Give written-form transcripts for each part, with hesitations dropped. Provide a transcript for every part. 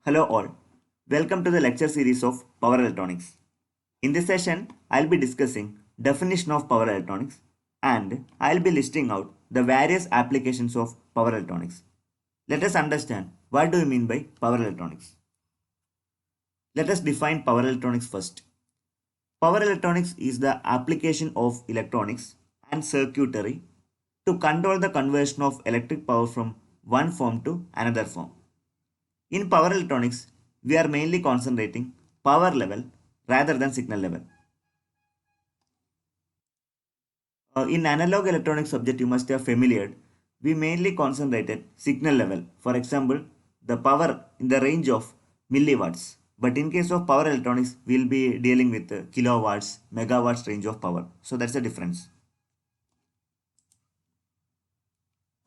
Hello all. Welcome to the lecture series of power electronics. In this session, I'll be discussing definition of power electronics and I'll be listing out the various applications of power electronics. Let us understand what do we mean by power electronics. Let us define power electronics first. Power electronics is the application of electronics and circuitry to control the conversion of electric power from one form to another form. In power electronics, we are mainly concentrating power level rather than signal level. In analog electronic subject, you must have familiar. We mainly concentrated signal level. For example, the power in the range of milliwatts. But in case of power electronics, we'll be dealing with kilowatts, megawatts range of power. So that's the difference.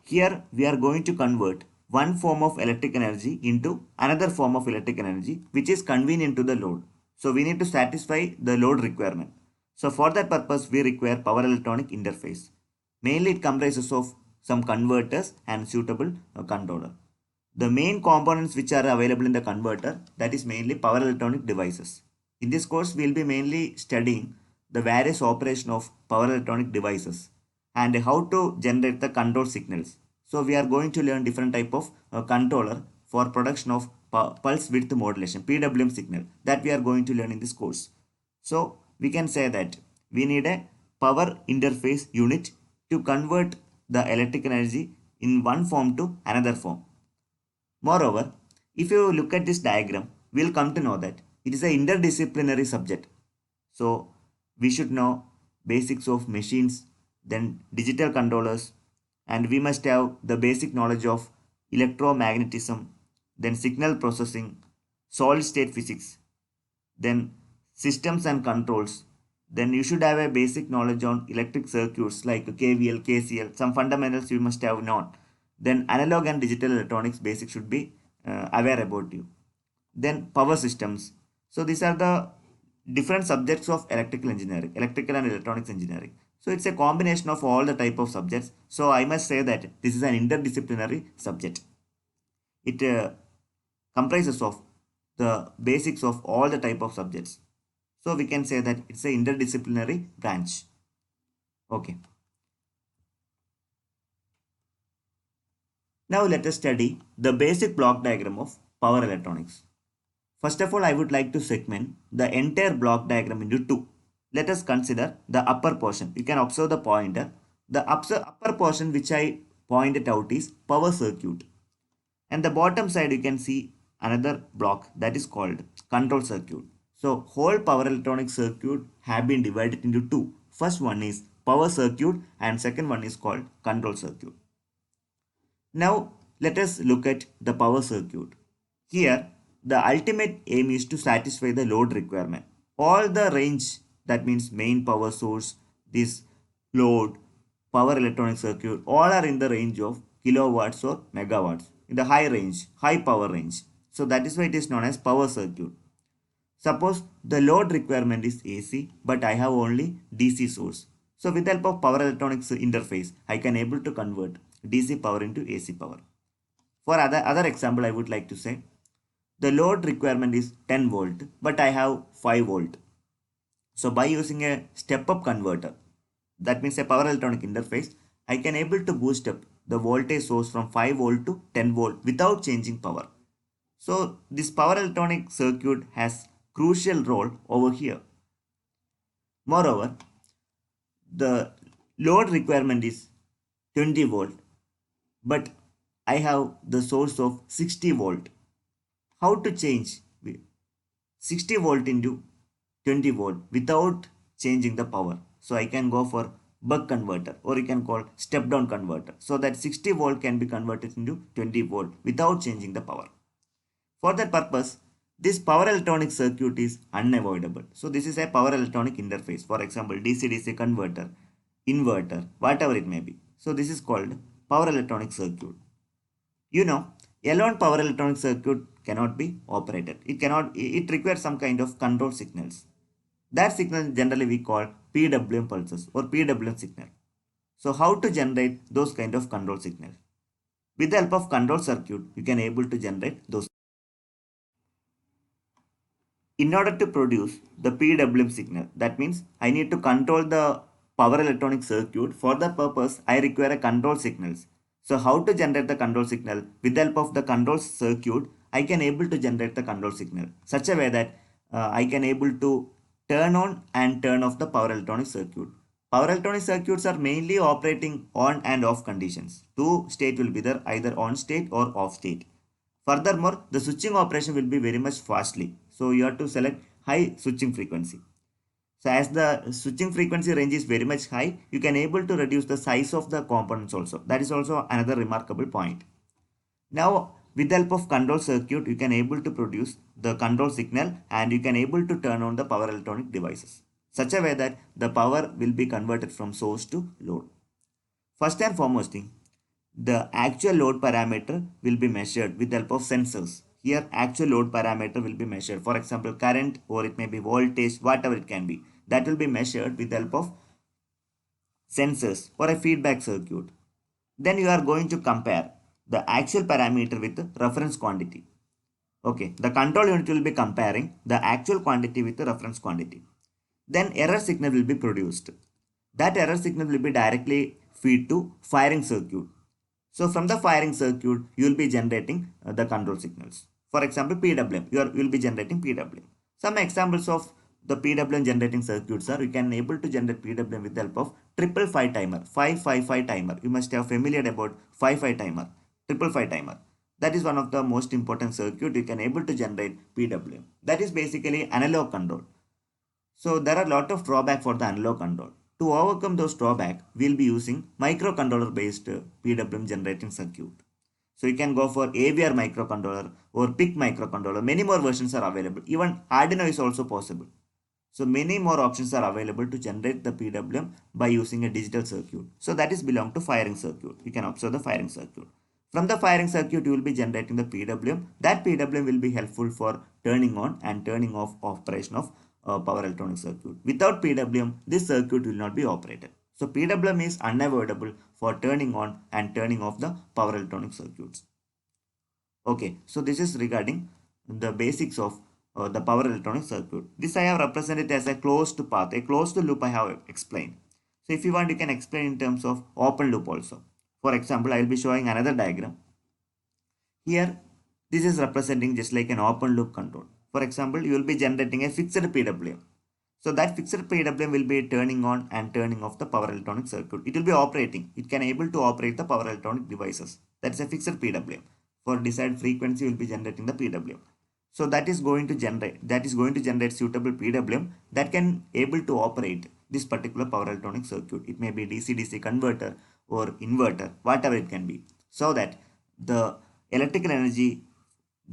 Here we are going to convert one form of electric energy into another form of electric energy which is convenient to the load. So we need to satisfy the load requirement. So for that purpose we require power electronic interface. Mainly it comprises of some converters and suitable controller. The main components which are available in the converter, that is mainly power electronic devices. In this course we will be mainly studying the various operation of power electronic devices and how to generate the control signals. So we are going to learn different type of controller for production of pulse width modulation PWM signal that we are going to learn in this course. So we can say that we need a power interface unit to convert the electric energy in one form to another form. Moreover, if you look at this diagram, we'll come to know that it is an interdisciplinary subject. So we should know basics of machines, then digital controllers, and we must have the basic knowledge of electromagnetism, then signal processing, solid state physics, then systems and controls. Then you should have a basic knowledge on electric circuits like KVL, KCL, some fundamentals you must have known. Then analog and digital electronics basic should be aware about you. Then power systems. So these are the different subjects of electrical engineering, electrical and electronics engineering. So it's a combination of all the type of subjects. So I must say that this is an interdisciplinary subject. It comprises of the basics of all the type of subjects. So we can say that it's a interdisciplinary branch. Okay. Now let us study the basic block diagram of power electronics. First of all, I would like to segment the entire block diagram into two. Let us consider the upper portion. You can observe the pointer. The upper portion which I pointed out is power circuit. And the bottom side you can see another block that is called control circuit. So whole power electronic circuit have been divided into two. First one is power circuit and second one is called control circuit. Now let us look at the power circuit. Here the ultimate aim is to satisfy the load requirement. All the range, that means main power source, this load, power electronic circuit, all are in the range of kilowatts or megawatts, in the high range, high power range. So that is why it is known as power circuit. Suppose the load requirement is AC but I have only DC source. So with the help of power electronics interface, I can able to convert DC power into AC power. For other example, I would like to say the load requirement is 10 volt but I have 5 volt. So by using a step up converter, that means a power electronic interface, I can able to boost up the voltage source from 5 volt to 10 volt without changing power. So this power electronic circuit has crucial role over here. Moreover, the load requirement is 20 volt but I have the source of 60 volt. How to change 60 volt into 20 volt without changing the power? So I can go for buck converter or you can call step down converter, so that 60 volt can be converted into 20 volt without changing the power. For that purpose, this power electronic circuit is unavoidable. So this is a power electronic interface. For example, DC-DC converter, inverter, whatever it may be. So this is called power electronic circuit. You know, alone power electronic circuit cannot be operated. It requires some kind of control signals. That signal generally we call PWM pulses or PWM signal. So how to generate those kind of control signals? With the help of control circuit, you can able to generate those. In order to produce the PWM signal, that means I need to control the power electronic circuit. For the purpose, I require a control signals. So how to generate the control signal? With the help of the control circuit, I can able to generate the control signal such a way that I can able to turn on and turn off the power electronic circuit. Power electronic circuits are mainly operating on and off conditions. Two state will be there, either on state or off state. Furthermore, the switching operation will be very much fastly. So you have to select high switching frequency. So as the switching frequency range is very much high, you can able to reduce the size of the components also. That is also another remarkable point. Now, with the help of control circuit, you can able to produce the control signal and you can able to turn on the power electronic devices. Such a way that the power will be converted from source to load. First and foremost thing, the actual load parameter will be measured with the help of sensors. Here, actual load parameter will be measured. For example, current or it may be voltage, whatever it can be. That will be measured with the help of sensors or a feedback circuit. Then you are going to compare the actual parameter with the reference quantity. Okay, the control unit will be comparing the actual quantity with the reference quantity. Then error signal will be produced. That error signal will be directly feed to firing circuit. So from the firing circuit, you will be generating the control signals. For example, PWM, you will be generating PWM. Some examples of the PWM generating circuits are, you can able to generate PWM with the help of 555 timer, 555 timer. You must have familiar about 55 timer, 555 timer. That is one of the most important circuit you can able to generate PWM. That is basically analog control. So there are a lot of drawback for the analog control. To overcome those drawback, we'll be using microcontroller based PWM generating circuit. So you can go for AVR microcontroller or PIC microcontroller. Many more versions are available. Even Arduino is also possible. So many more options are available to generate the PWM by using a digital circuit. So that is belong to firing circuit. You can observe the firing circuit. From the firing circuit, you will be generating the PWM. That PWM will be helpful for turning on and turning off operation of power electronic circuit. Without PWM, this circuit will not be operated. So PWM is unavoidable for turning on and turning off the power electronic circuits. Okay, so this is regarding the basics of the power electronic circuit. This I have represented as a closed path, a closed loop I have explained. So if you want, you can explain in terms of open loop also. For example, I will be showing another diagram. Here, this is representing just like an open loop control. For example, you will be generating a fixed PWM. So that fixed PWM will be turning on and turning off the power electronic circuit. It will be operating. It can able to operate the power electronic devices. That's a fixed PWM. For desired frequency, you will be generating the PWM. So that is going to generate suitable PWM that can able to operate this particular power electronic circuit. It may be DC-DC converter or inverter, whatever it can be. So that the electrical energy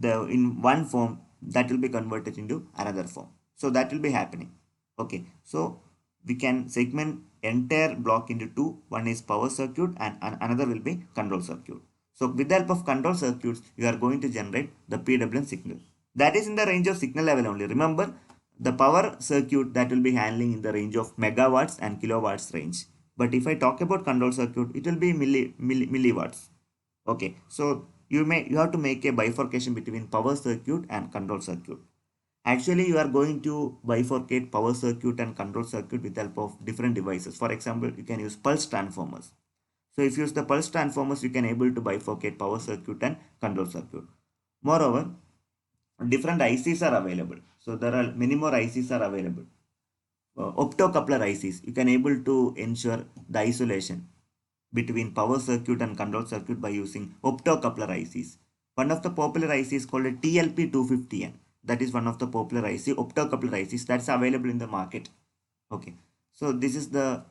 in one form that will be converted into another form. So that will be happening. Okay, so we can segment entire block into two. One is power circuit and another will be control circuit. So with the help of control circuits, you are going to generate the PWM signal. That is in the range of signal level only. Remember, the power circuit that will be handling in the range of megawatts and kilowatts range. But if I talk about control circuit, it will be milliwatts. Okay, so you have to make a bifurcation between power circuit and control circuit. Actually, you are going to bifurcate power circuit and control circuit with the help of different devices. For example, you can use pulse transformers. So if you use the pulse transformers, you can able to bifurcate power circuit and control circuit. Moreover, different ICs are available. So there are many more ICs are available. Optocoupler ICs, you can able to ensure the isolation between power circuit and control circuit by using optocoupler ICs. One of the popular ICs is called a TLP250N. That is one of the popular IC, optocoupler ICs that's available in the market. Okay, so this is the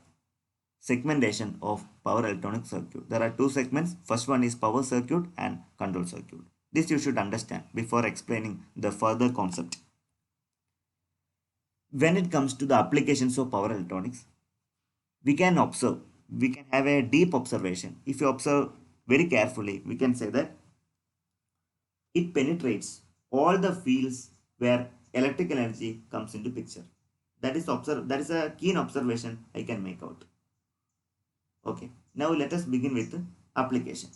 segmentation of power electronic circuit. There are two segments. First one is power circuit and control circuit. This you should understand before explaining the further concept. When it comes to the applications of power electronics, we can observe, we can have a deep observation. If you observe very carefully, we can say that it penetrates all the fields where electrical energy comes into picture. That is a keen observation I can make out. Okay, now let us begin with the application.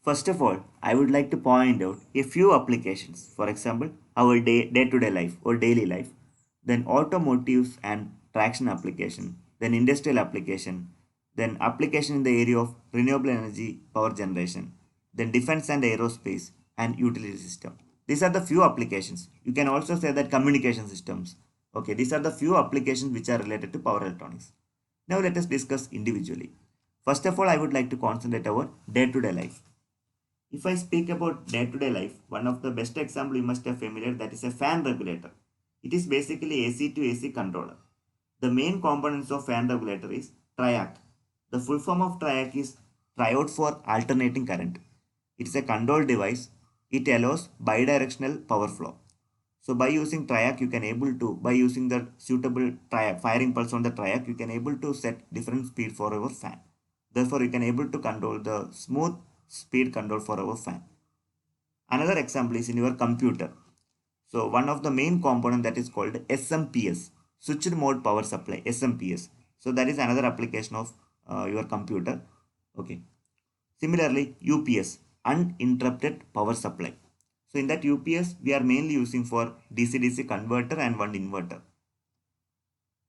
First of all, I would like to point out a few applications. For example, our day-to-day life or daily life, then automotives and traction application, then industrial application, then application in the area of renewable energy power generation, then defense and aerospace and utility system. These are the few applications. You can also say that communication systems. Okay, these are the few applications which are related to power electronics. Now let us discuss individually. First of all, I would like to concentrate our day-to-day life. If I speak about day-to-day life, one of the best example you must have familiar, that is a fan regulator. It is basically AC to AC controller. The main components of fan regulator is triac. The full form of triac is triode for alternating current. It is a control device. It allows bidirectional power flow. So by using triac, you can able to, by using the suitable triac, firing pulse on the triac, you can able to set different speed for our fan. Therefore, you can able to control the smooth speed control for our fan. Another example is in your computer. So one of the main component that is called SMPS, switched mode power supply, SMPS. So that is another application of your computer. Okay. Similarly, UPS, uninterrupted power supply. So in that UPS, we are mainly using for DC-DC converter and one inverter.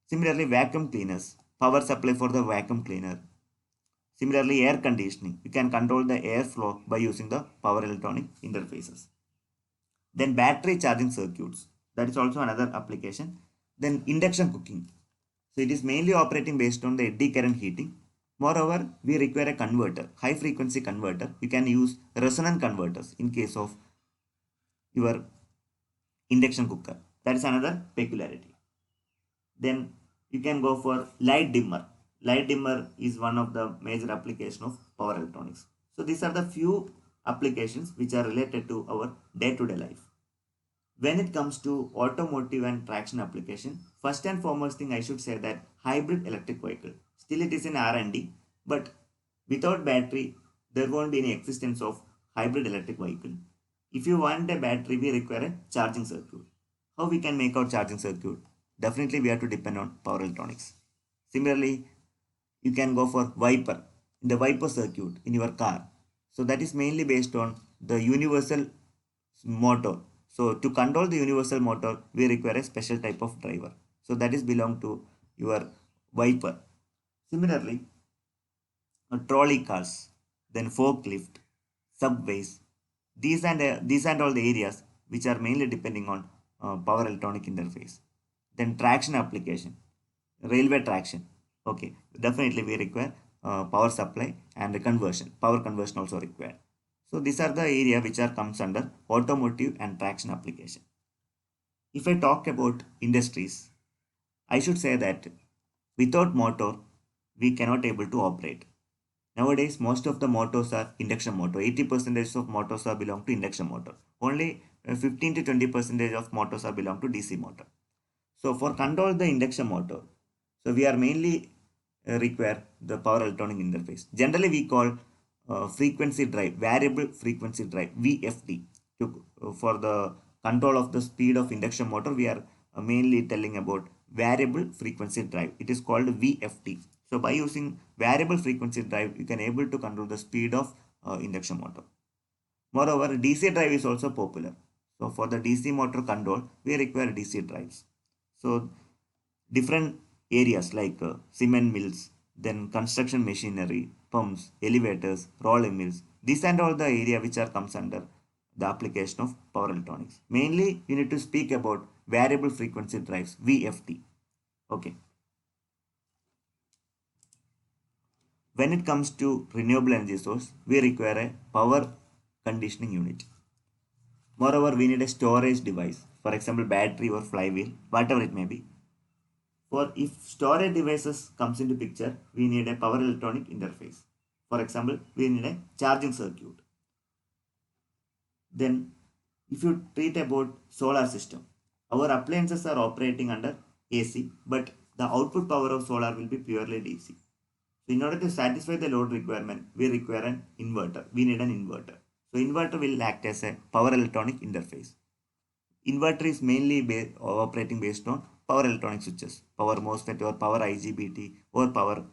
Similarly, vacuum cleaners, power supply for the vacuum cleaner. Similarly, air conditioning, you can control the airflow by using the power electronic interfaces. Then battery charging circuits, that is also another application. Then induction cooking, so it is mainly operating based on the eddy current heating. Moreover, we require a converter, high frequency converter. You can use resonant converters in case of your induction cooker. That is another peculiarity. Then you can go for light dimmer. Light dimmer is one of the major application of power electronics. So these are the few applications which are related to our day-to-day life. When it comes to automotive and traction application, first and foremost thing I should say that hybrid electric vehicle. Still it is in R&D, but without battery, there won't be any existence of hybrid electric vehicle. If you want a battery, we require a charging circuit. How we can make our charging circuit? Definitely we have to depend on power electronics. Similarly, you can go for wiper, the wiper circuit in your car. So that is mainly based on the universal motor. So to control the universal motor, we require a special type of driver. So that is belong to your wiper. Similarly, trolley cars, then forklift, subways, these and all the areas which are mainly depending on power electronic interface. Then traction application, railway traction. Okay, definitely we require power supply and the conversion. Power conversion also required. So these are the area which are comes under automotive and traction application. If I talk about industries, I should say that without motor, we cannot able to operate. Nowadays, most of the motors are induction motor. 80% of motors are belong to induction motor. Only 15 to 20% of motors are belong to DC motor. So for control the induction motor, so we are mainly require the power electronic interface. Generally, we call frequency drive, variable frequency drive, VFD. For the control of the speed of induction motor, we are mainly telling about variable frequency drive. It is called VFD. So by using variable frequency drive, you can able to control the speed of induction motor. Moreover, DC drive is also popular. So for the DC motor control, we require DC drives. So different areas like cement mills, then construction machinery, pumps, elevators, rolling mills. These and all the area which are comes under the application of power electronics. Mainly, you need to speak about variable frequency drives, VFD. Okay. When it comes to renewable energy source, we require a power conditioning unit. Moreover, we need a storage device, for example, battery or flywheel, whatever it may be. For if storage devices comes into picture, we need a power electronic interface. For example, we need a charging circuit. Then, if you treat about solar system, our appliances are operating under AC, but the output power of solar will be purely DC. So in order to satisfy the load requirement, we require an inverter. We need an inverter. So inverter will act as a power electronic interface. Inverter is mainly operating based on power electronic switches, power MOSFET or power IGBT or power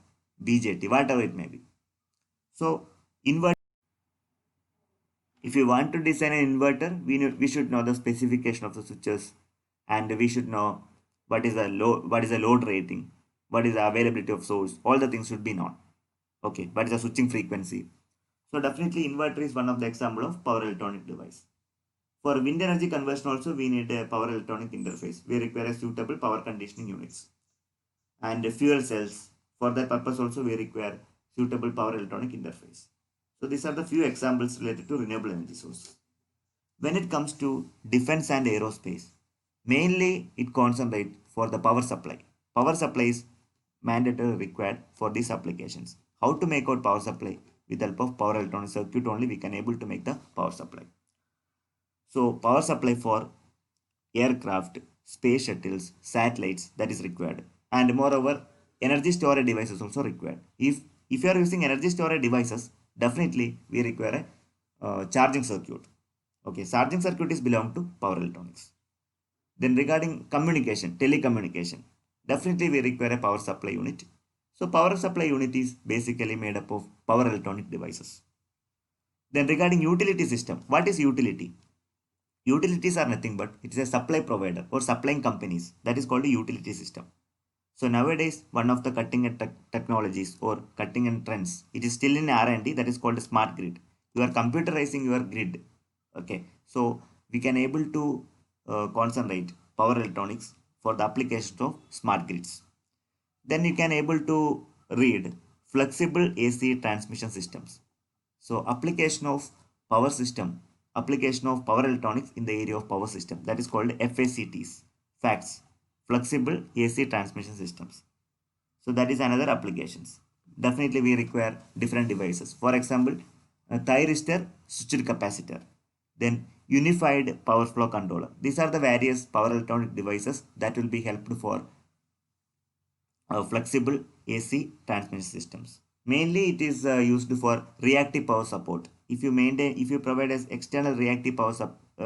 BJT, whatever it may be. So inverter If you want to design an inverter, we should know the specification of the switches, and we should know what is the load rating, what is the availability of source. All the things should be known. Okay, what is the switching frequency. So definitely inverter is one of the example of power electronic device. For wind energy conversion also, we need a power electronic interface. We require a suitable power conditioning units. And fuel cells, for that purpose also we require suitable power electronic interface. So these are the few examples related to renewable energy source. When it comes to defense and aerospace, mainly it concentrates for the power supply. Power supply is mandatory required for these applications. How to make out power supply? With the help of power electronic circuit only we can able to make the power supply. So power supply for aircraft, space shuttles, satellites, that is required. And moreover, energy storage devices also required. If you are using energy storage devices, definitely we require a charging circuit. Okay, charging circuit is belong to power electronics. Then regarding communication, telecommunication, definitely we require a power supply unit. So power supply unit is basically made up of power electronic devices. Then regarding utility system, what is utility? Utilities are nothing but it is a supply provider or supplying companies, that is called a utility system. So nowadays one of the cutting edge technologies or cutting edge trends, it is still in R&D, that is called a smart grid. You are computerizing your grid. Okay, so we can able to concentrate power electronics for the application of smart grids. Then you can able to read flexible AC transmission systems. So application of power electronics in the area of power system, that is called FACTs, facts, flexible AC transmission systems. So that is another applications. Definitely we require different devices. For example, a thyristor switched capacitor, then unified power flow controller. These are the various power electronic devices that will be helped for flexible AC transmission systems. Mainly it is used for reactive power support. If you provide as external reactive power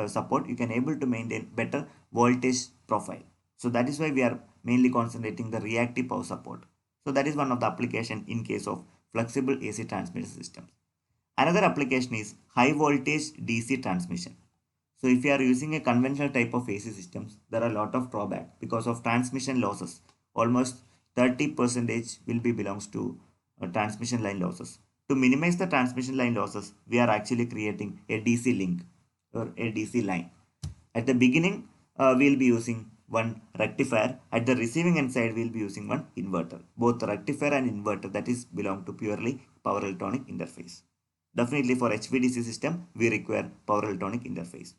support, you can able to maintain better voltage profile. So that is why we are mainly concentrating the reactive power support. So that is one of the application in case of flexible AC transmission systems. Another application is high voltage DC transmission. So if you are using a conventional type of AC systems, there are a lot of drawback because of transmission losses. Almost 30% will be belongs to transmission line losses. To minimize the transmission line losses, we are actually creating a DC link or a DC line. At the beginning, we'll be using one rectifier. At the receiving end side, we'll be using one inverter. Both rectifier and inverter, that is belong to purely power electronic interface. Definitely for HVDC system, we require power electronic interface.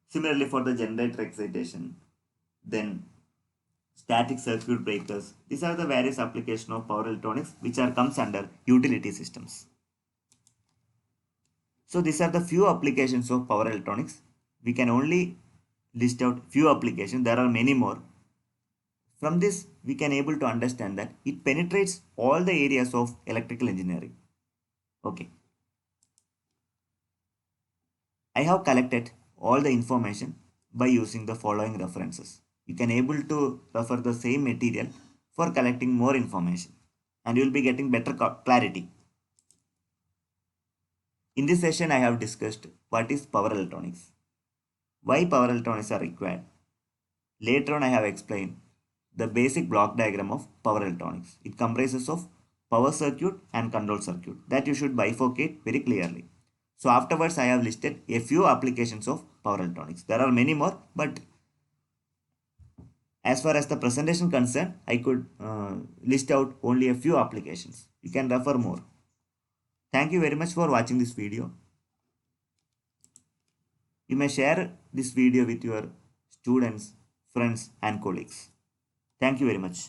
Similarly for the generator excitation, then static circuit breakers. These are the various applications of power electronics which are comes under utility systems. So these are the few applications of power electronics. We can only list out few applications. There are many more. From this, we can able to understand that it penetrates all the areas of electrical engineering. Okay. I have collected all the information by using the following references. You can able to refer the same material for collecting more information and you will be getting better clarity. In this session, I have discussed what is power electronics, why power electronics are required. Later on, I have explained the basic block diagram of power electronics. It comprises of power circuit and control circuit that you should bifurcate very clearly. So afterwards, I have listed a few applications of power electronics. There are many more, but as far as the presentation concerned, I could list out only a few applications. You can refer more. Thank you very much for watching this video. You may share this video with your students, friends and colleagues. Thank you very much.